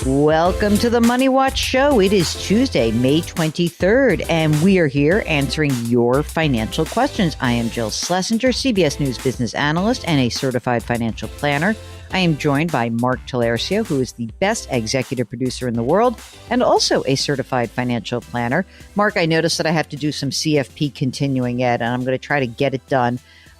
Welcome to the Money Watch Show. It is Tuesday, May 23rd, and we are here answering your financial questions. I am Jill Schlesinger, CBS News business analyst and a certified financial planner. I am joined by Mark Talercio, who is the best executive producer in the world and also a certified financial planner. Mark, I noticed that I have to do some CFP continuing ed, and I'm going to try to get it done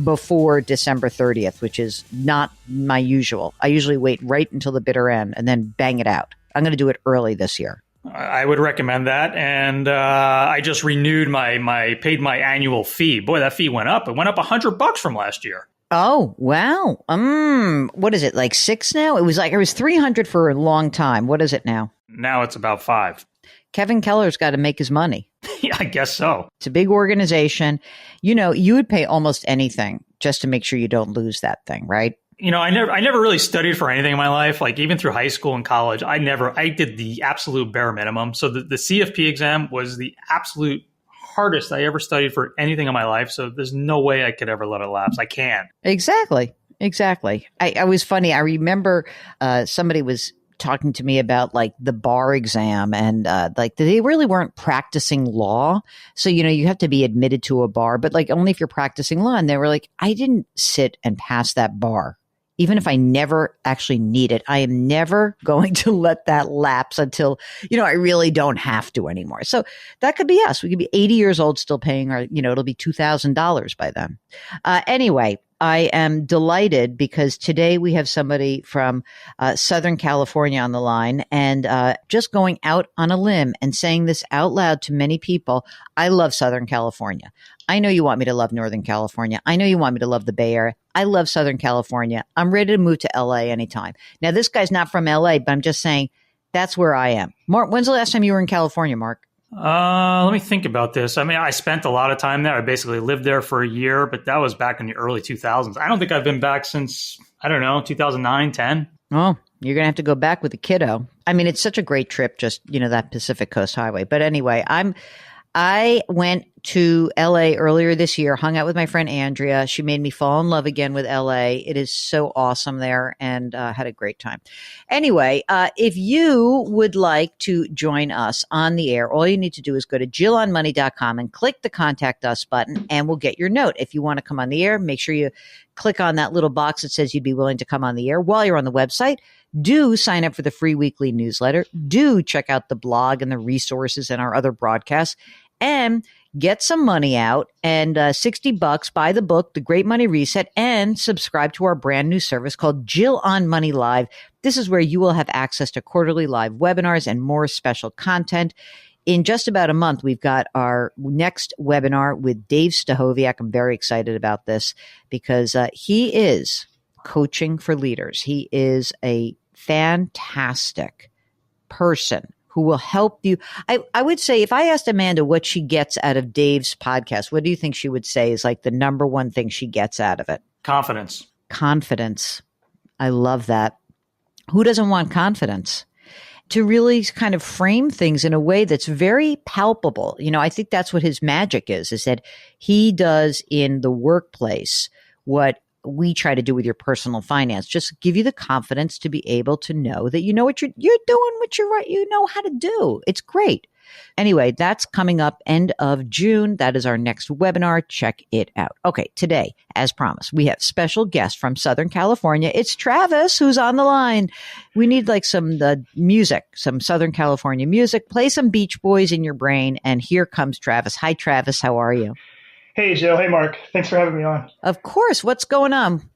before December 30th, which is not my usual. I usually wait right until the bitter end and then bang it out. I'm going to do it early this year. I would recommend that. And I just renewed paid my annual fee. Boy, that fee went up. It went up $100 from last year. Oh, wow. What is it, like 6 now? It was $300 for a long time. What is it now? Now it's about 5. Kevin Keller's got to make his money. Yeah, I guess so. It's a big organization. You know, you would pay almost anything just to make sure you don't lose that thing, right? You know, I never really studied for anything in my life. Like even through high school and college, I did the absolute bare minimum. So the CFP exam was the absolute hardest I ever studied for anything in my life. So there's no way I could ever let it lapse. I can't. Exactly. I was funny. I remember somebody was talking to me about like the bar exam and like they really weren't practicing law. So, you know, you have to be admitted to a bar, but like only if you're practicing law. And they were like, I didn't sit and pass that bar. Even if I never actually need it, I am never going to let that lapse until, you know, I really don't have to anymore. So that could be us. We could be 80 years old still paying our, you know, it'll be $2,000 by then. Anyway, I am delighted because today we have somebody from Southern California on the line and just going out on a limb and saying this out loud to many people. I love Southern California. I know you want me to love Northern California. I know you want me to love the Bay Area. I love Southern California. I'm ready to move to LA anytime. Now, this guy's not from LA, but I'm just saying that's where I am. Mark, when's the last time you were in California, Mark? Let me think about this. I mean, I spent a lot of time there. I basically lived there for a year, but that was back in the early 2000s. I don't think I've been back since, 2009, 10. Oh, you're going to have to go back with the kiddo. I mean, it's such a great trip, just, you know, that Pacific Coast Highway. But anyway, I went to LA earlier this year, hung out with my friend Andrea. She made me fall in love again with LA. It is so awesome there and had a great time. Anyway, if you would like to join us on the air, all you need to do is go to jillonmoney.com and click the contact us button and we'll get your note. If you want to come on the air, make sure you click on that little box that says you'd be willing to come on the air. While you're on the website, do sign up for the free weekly newsletter. Do check out the blog and the resources and our other broadcasts and get some money out and $60, buy the book, The Great Money Reset, and subscribe to our brand new service called Jill on Money Live. This is where you will have access to quarterly live webinars and more special content. In just about a month, we've got our next webinar with Dave Stachowiak. I'm very excited about this because he is coaching for leaders. He is a fantastic person who will help you. I would say if I asked Amanda what she gets out of Dave's podcast, what do you think she would say is like the number one thing she gets out of it? Confidence. Confidence. I love that. Who doesn't want confidence? To really kind of frame things in a way that's very palpable. You know, I think that's what his magic is that he does in the workplace what we try to do with your personal finance. Just give you the confidence to be able to know that you know what you're doing, what you're right, you know how to do. It's great. Anyway, that's coming up end of June. That is our next webinar. Check it out. Okay, today, as promised, we have special guest from Southern California. It's Travis who's on the line. We need like some music, some Southern California music. Play some Beach Boys in your brain. And here comes Travis. Hi, Travis. How are you? Hey, Jill. Hey, Mark. Thanks for having me on. Of course. What's going on?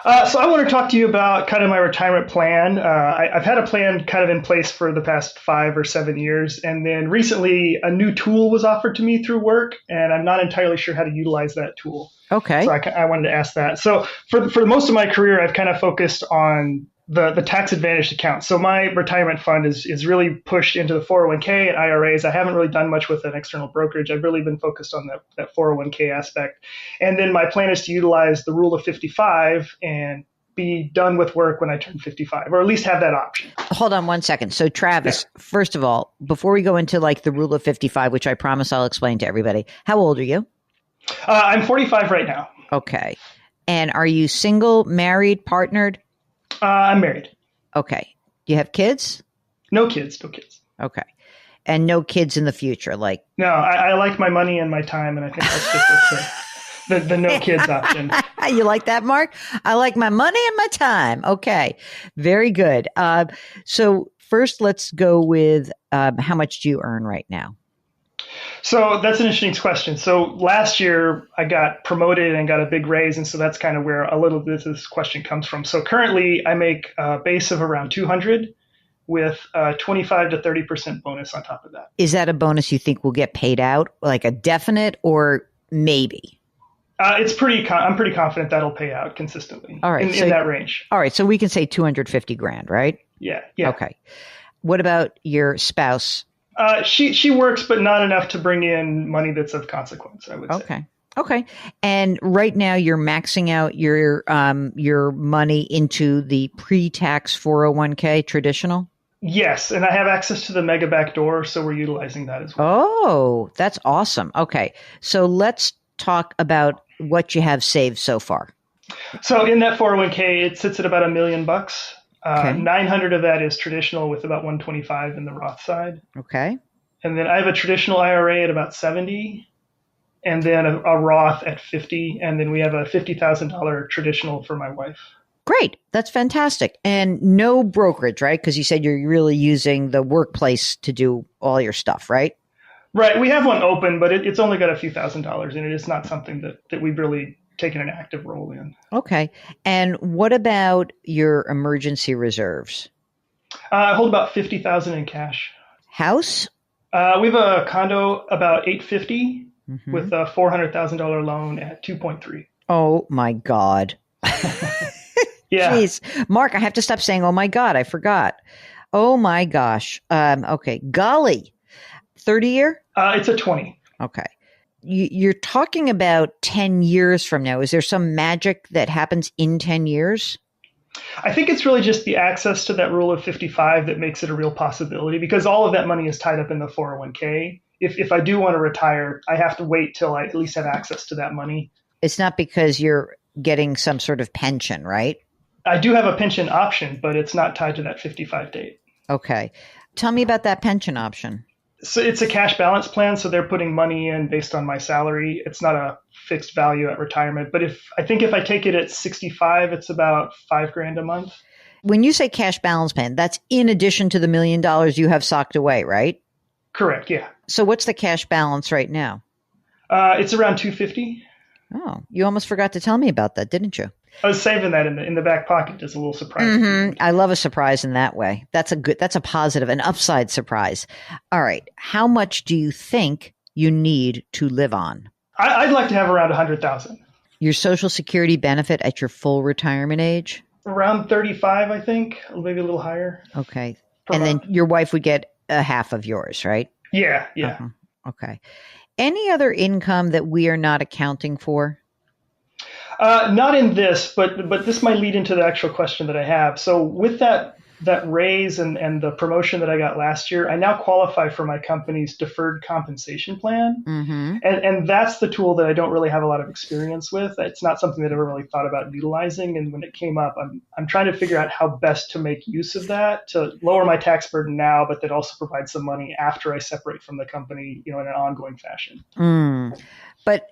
So I want to talk to you about kind of my retirement plan. I've had a plan kind of in place for the past 5 or 7 years. And then recently a new tool was offered to me through work, and I'm not entirely sure how to utilize that tool. Okay. So I wanted to ask that. So for most of my career, I've kind of focused on the tax advantaged account. So my retirement fund is really pushed into the 401k and IRAs. I haven't really done much with an external brokerage. I've really been focused on that 401k aspect. And then my plan is to utilize the rule of 55 and be done with work when I turn 55, or at least have that option. Hold on one second. So Travis, First of all, before we go into like the rule of 55, which I promise I'll explain to everybody, how old are you? I'm 45 right now. Okay. And are you single, married, partnered? I'm married. Okay. Do you have kids? No kids, no kids. Okay. And no kids in the future, like. No, I like my money and my time, and I think I'll stick with the no kids option. You like that, Mark? I like my money and my time. Okay. Very good. So first, let's go with how much do you earn right now? So that's an interesting question. So last year I got promoted and got a big raise. And so that's kind of where a little bit of this question comes from. So currently I make a base of around 200 with a 25 to 30% bonus on top of that. Is that a bonus you think will get paid out, like a definite or maybe? I'm pretty confident that'll pay out consistently. All right, in that range. All right. So we can say 250 grand, right? Yeah. Okay. What about your spouse? She works, but not enough to bring in money that's of consequence, I would say. Okay. And right now you're maxing out your money into the pre-tax 401k traditional? Yes, and I have access to the mega backdoor, so we're utilizing that as well. Oh, that's awesome. Okay. So let's talk about what you have saved so far. So in that 401k, it sits at about $1 million. Okay. 900 of that is traditional with about 125 in the Roth side. Okay. And then I have a traditional IRA at about 70, and then a Roth at 50, and then we have a $50,000 traditional for my wife. Great. That's fantastic. And no brokerage, right? Because you said you're really using the workplace to do all your stuff, right? Right. We have one open, but it's only got a few $1,000s in it. It's not something that we've really taken an active role in. Okay. And what about your emergency reserves? I hold about $50,000 in cash. House? We have a condo about $850 with a $400,000 loan at 2.3. Oh my God. Yeah. Jeez. Mark, I have to stop saying, oh my God, I forgot. Oh my gosh. Okay. Golly. 30 year? It's a 20. Okay. You're talking about 10 years from now. Is there some magic that happens in 10 years? I think it's really just the access to that rule of 55 that makes it a real possibility, because all of that money is tied up in the 401k. If I do want to retire, I have to wait till I at least have access to that money. It's not because you're getting some sort of pension, right? I do have a pension option, but it's not tied to that 55 date. Okay. Tell me about that pension option. So it's a cash balance plan. So they're putting money in based on my salary. It's not a fixed value at retirement. But if I take it at 65, it's about $5,000 a month. When you say cash balance plan, that's in addition to the $1 million you have socked away, right? Correct. Yeah. So what's the cash balance right now? It's around 250. Oh, you almost forgot to tell me about that, didn't you? I was saving that in the back pocket as a little surprise. Mm-hmm. I love a surprise in that way. That's a positive, an upside surprise. All right. How much do you think you need to live on? I'd like to have around 100,000. Your Social Security benefit at your full retirement age? Around 35, I think, maybe a little higher. Okay. And then your wife would get a half of yours, right? Yeah. Okay. Any other income that we are not accounting for? Not in this, but this might lead into the actual question that I have. So with that raise and the promotion that I got last year, I now qualify for my company's deferred compensation plan. Mm-hmm. And that's the tool that I don't really have a lot of experience with. It's not something that I ever really thought about utilizing. And when it came up, I'm trying to figure out how best to make use of that to lower my tax burden now, but that also provide some money after I separate from the company, in an ongoing fashion. But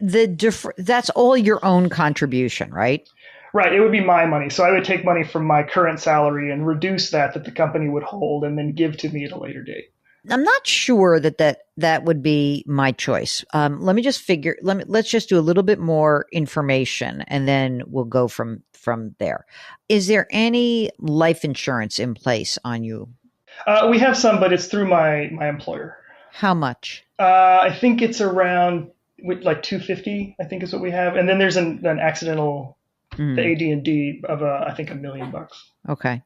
that's all your own contribution, right? Right. It would be my money. So I would take money from my current salary and reduce that the company would hold and then give to me at a later date. I'm not sure that would be my choice. Let's just do a little bit more information and then we'll go from there. Is there any life insurance in place on you? We have some, but it's through my employer. How much? I think it's around like $250, I think is what we have. And then there's an accidental, the AD&D of I think $1 million. Okay.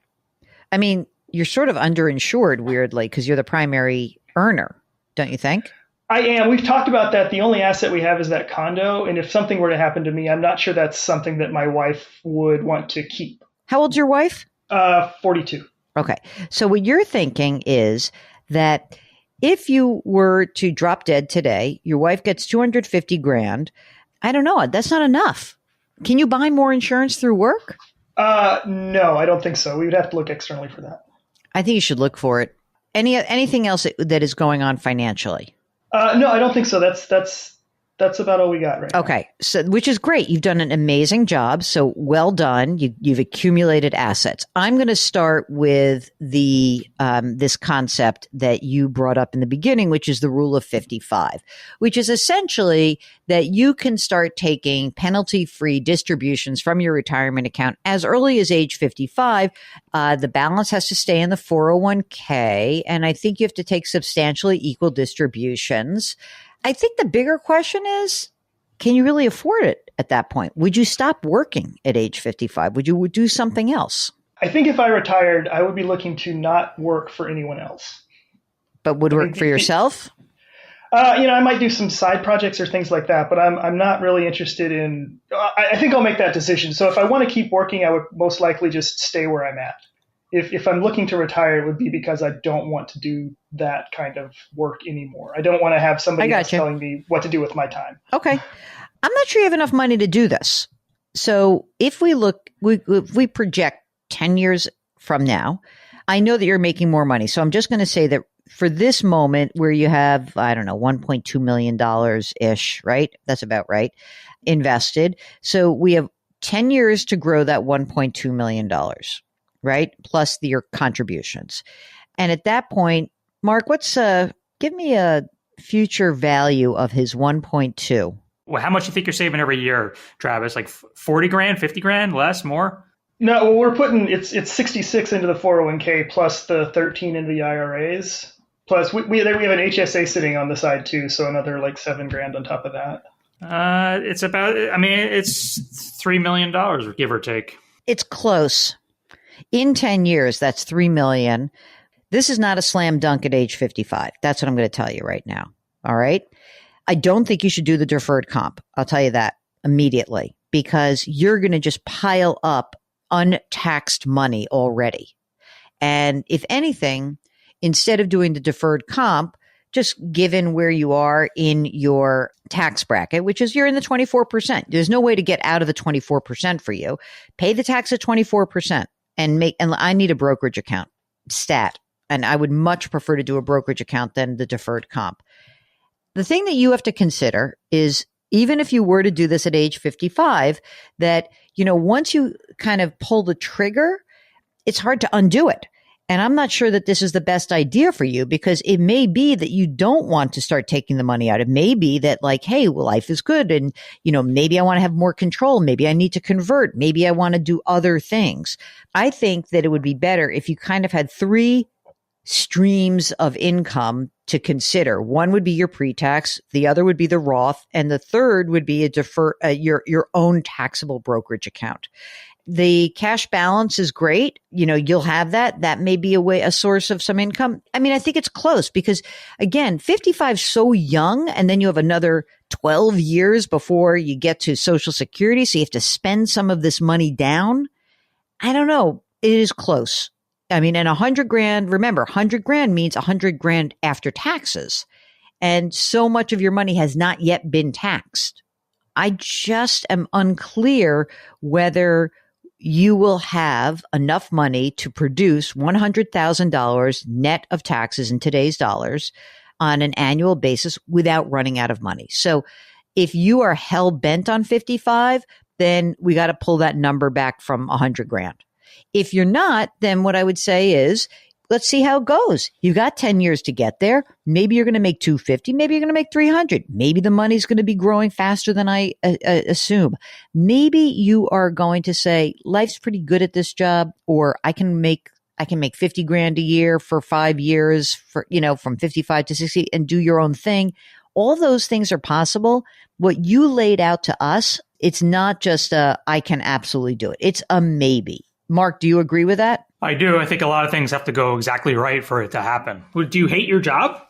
I mean, you're sort of underinsured weirdly because you're the primary earner, don't you think? I am. We've talked about that. The only asset we have is that condo. And if something were to happen to me, I'm not sure that's something that my wife would want to keep. How old's your wife? 42. Okay. So what you're thinking is that if you were to drop dead today, your wife gets 250 grand. I don't know. That's not enough. Can you buy more insurance through work? No, I don't think so. We would have to look externally for that. I think you should look for it. Anything else that is going on financially? No, I don't think so. That's about all we got right now. Okay. So, which is great. You've done an amazing job. So well done. You've accumulated assets. I'm going to start with this concept that you brought up in the beginning, which is the rule of 55, which is essentially that you can start taking penalty-free distributions from your retirement account as early as age 55. The balance has to stay in the 401k. And I think you have to take substantially equal distributions. I think the bigger question is, can you really afford it at that point? Would you stop working at age 55? Would you do something else? I think if I retired, I would be looking to not work for anyone else. But would work for yourself? I might do some side projects or things like that, but I'm not really interested in, I think I'll make that decision. So if I want to keep working, I would most likely just stay where I'm at. If I'm looking to retire, it would be because I don't want to do that kind of work anymore. I don't want to have somebody else telling me what to do with my time. Okay. I'm not sure you have enough money to do this. So if we project 10 years from now, I know that you're making more money. So I'm just going to say that for this moment where you have, I don't know, $1.2 million ish, right? That's about right. Invested. So we have 10 years to grow that $1.2 million. Right? Plus your contributions. And at that point, Mark, give me a future value of his 1.2. Well, how much do you think you're saving every year, Travis? Like 40 grand, 50 grand, less, more? No, well, we're putting, it's 66 into the 401k plus the 13 into the IRAs. Plus we have an HSA sitting on the side too. So another like $7,000 on top of that. It's $3 million, give or take. It's close. In 10 years, that's $3 million. This is not a slam dunk at age 55. That's what I'm going to tell you right now. All right. I don't think you should do the deferred comp. I'll tell you that immediately, because you're going to just pile up untaxed money already. And if anything, instead of doing the deferred comp, just given where you are in your tax bracket, which is you're in the 24%. There's no way to get out of the 24% for you. Pay the tax at 24%. And I need a brokerage account stat. And I would much prefer to do a brokerage account than the deferred comp. The thing that you have to consider is, even if you were to do this at age 55, that, once you kind of pull the trigger, it's hard to undo it. And I'm not sure that this is the best idea for you, because it may be that you don't want to start taking the money out. It may be that like, hey, well, life is good. And, maybe I want to have more control. Maybe I need to convert. Maybe I want to do other things. I think that it would be better if you kind of had 3 streams of income to consider. One would be your pre-tax. The other would be the Roth. And the third would be your own taxable brokerage account. The cash balance is great. You'll have that. That may be a source of some income. I mean, I think it's close because, again, 55 is so young, and then you have another 12 years before you get to Social Security. So you have to spend some of this money down. I don't know. It is close. I mean, and $100,000, remember, $100,000 means $100,000 after taxes. And so much of your money has not yet been taxed. I just am unclear whether you will have enough money to produce $100,000 net of taxes in today's dollars on an annual basis without running out of money. So if you are hell bent on 55, then we got to pull that number back from $100,000. If you're not, then what I would say is, let's see how it goes. You've got 10 years to get there. Maybe you're going to make 250. Maybe you're going to make 300. Maybe the money's going to be growing faster than I assume. Maybe you are going to say, life's pretty good at this job, or I can make $50,000 a year for 5 years from 55 to 60 and do your own thing. All those things are possible. What you laid out to us, it's not just I can absolutely do it. It's a maybe. Mark, do you agree with that? I do. I think a lot of things have to go exactly right for it to happen. Do you hate your job?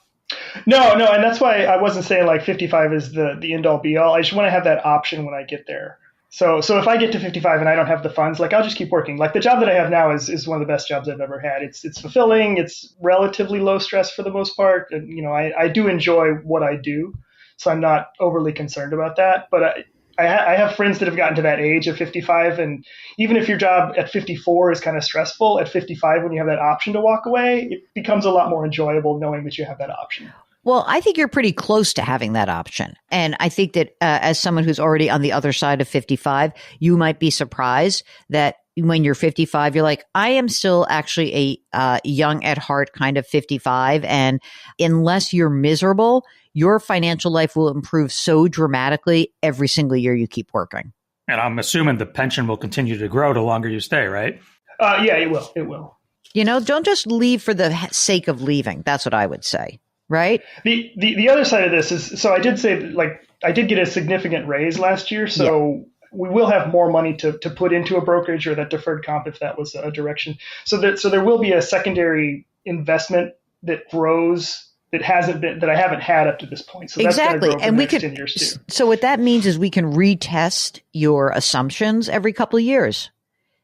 No. And that's why I wasn't saying like 55 is the end all be all. I just want to have that option when I get there. So if I get to 55 and I don't have the funds, like I'll just keep working. Like the job that I have now is one of the best jobs I've ever had. It's fulfilling. It's relatively low stress for the most part. And, I do enjoy what I do. So I'm not overly concerned about that. But I have friends that have gotten to that age of 55, and even if your job at 54 is kind of stressful, at 55, when you have that option to walk away, it becomes a lot more enjoyable knowing that you have that option. Well, I think you're pretty close to having that option. And I think that as someone who's already on the other side of 55, you might be surprised that when you're 55, you're like, I am still actually a young at heart kind of 55. And unless you're miserable, your financial life will improve so dramatically every single year you keep working. And I'm assuming the pension will continue to grow the longer you stay, right? Yeah, it will. It will. Don't just leave for the sake of leaving. That's what I would say. Right. The other side of this is, so I did say, like, I did get a significant raise last year. So we will have more money to put into a brokerage or that deferred comp if that was a direction. So there will be a secondary investment that grows that I haven't had up to this point. So that's exactly. And we could, 10 years too. So what that means is we can retest your assumptions every couple of years.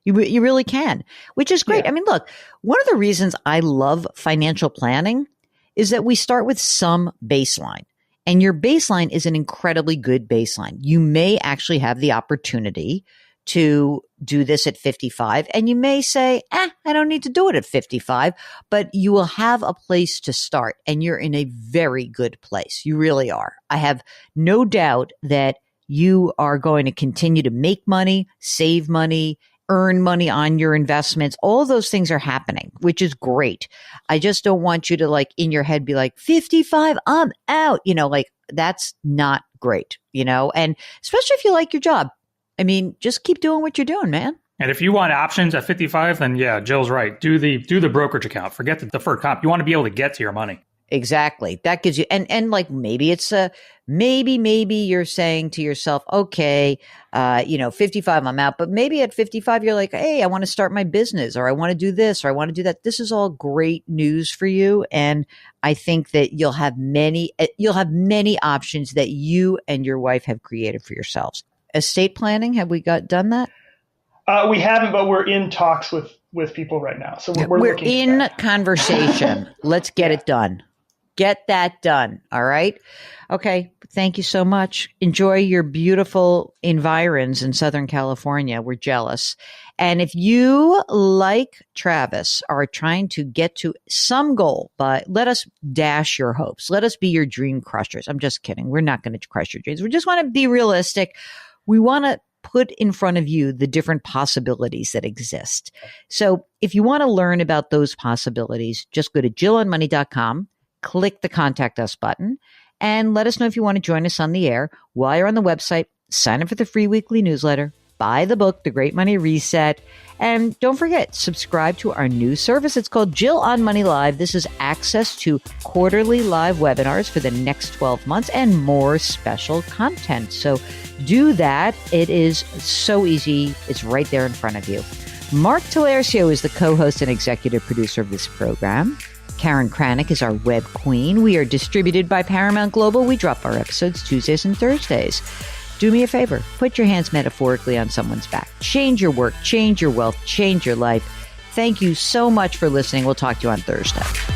You really can, which is great. Yeah. I mean, look, one of the reasons I love financial planning is that we start with some baseline, and your baseline is an incredibly good baseline. You may actually have the opportunity to do this at 55, and you may say, I don't need to do it at 55, but you will have a place to start, and you're in a very good place. You really are. I have no doubt that you are going to continue to make money, save money, earn money on your investments. All of those things are happening, which is great. I just don't want you to, like, in your head be like, 55, I'm out. Like, that's not great, and especially if you like your job. I mean, just keep doing what you're doing, man. And if you want options at 55, then yeah, Jill's right. Do the brokerage account. Forget the deferred comp. You want to be able to get to your money. Exactly. That gives you, and like, maybe it's maybe you're saying to yourself, okay, 55, I'm out, but maybe at 55, you're like, hey, I want to start my business, or I want to do this, or I want to do that. This is all great news for you. And I think that you'll have many options that you and your wife have created for yourselves. Estate planning, have we done that? We haven't, but we're in talks with people right now. So we're in conversation. Let's get it done. Get that done. All right. Okay. Thank you so much. Enjoy your beautiful environs in Southern California. We're jealous. And if you, like Travis, are trying to get to some goal, but let us dash your hopes. Let us be your dream crushers. I'm just kidding. We're not going to crush your dreams. We just want to be realistic. We want to put in front of you the different possibilities that exist. So if you want to learn about those possibilities, just go to jillonmoney.com. Click the Contact Us button, and let us know if you want to join us on the air. While you're on the website, sign up for the free weekly newsletter, buy the book, The Great Money Reset, and don't forget, subscribe to our new service. It's called Jill on Money Live. This is access to quarterly live webinars for the next 12 months and more special content. So do that. It is so easy. It's right there in front of you. Mark Talercio is the co-host and executive producer of this program. Karen Kranick is our web queen. We are distributed by Paramount Global. We drop our episodes Tuesdays and Thursdays. Do me a favor. Put your hands metaphorically on someone's back. Change your work, change your wealth, change your life. Thank you so much for listening. We'll talk to you on Thursday.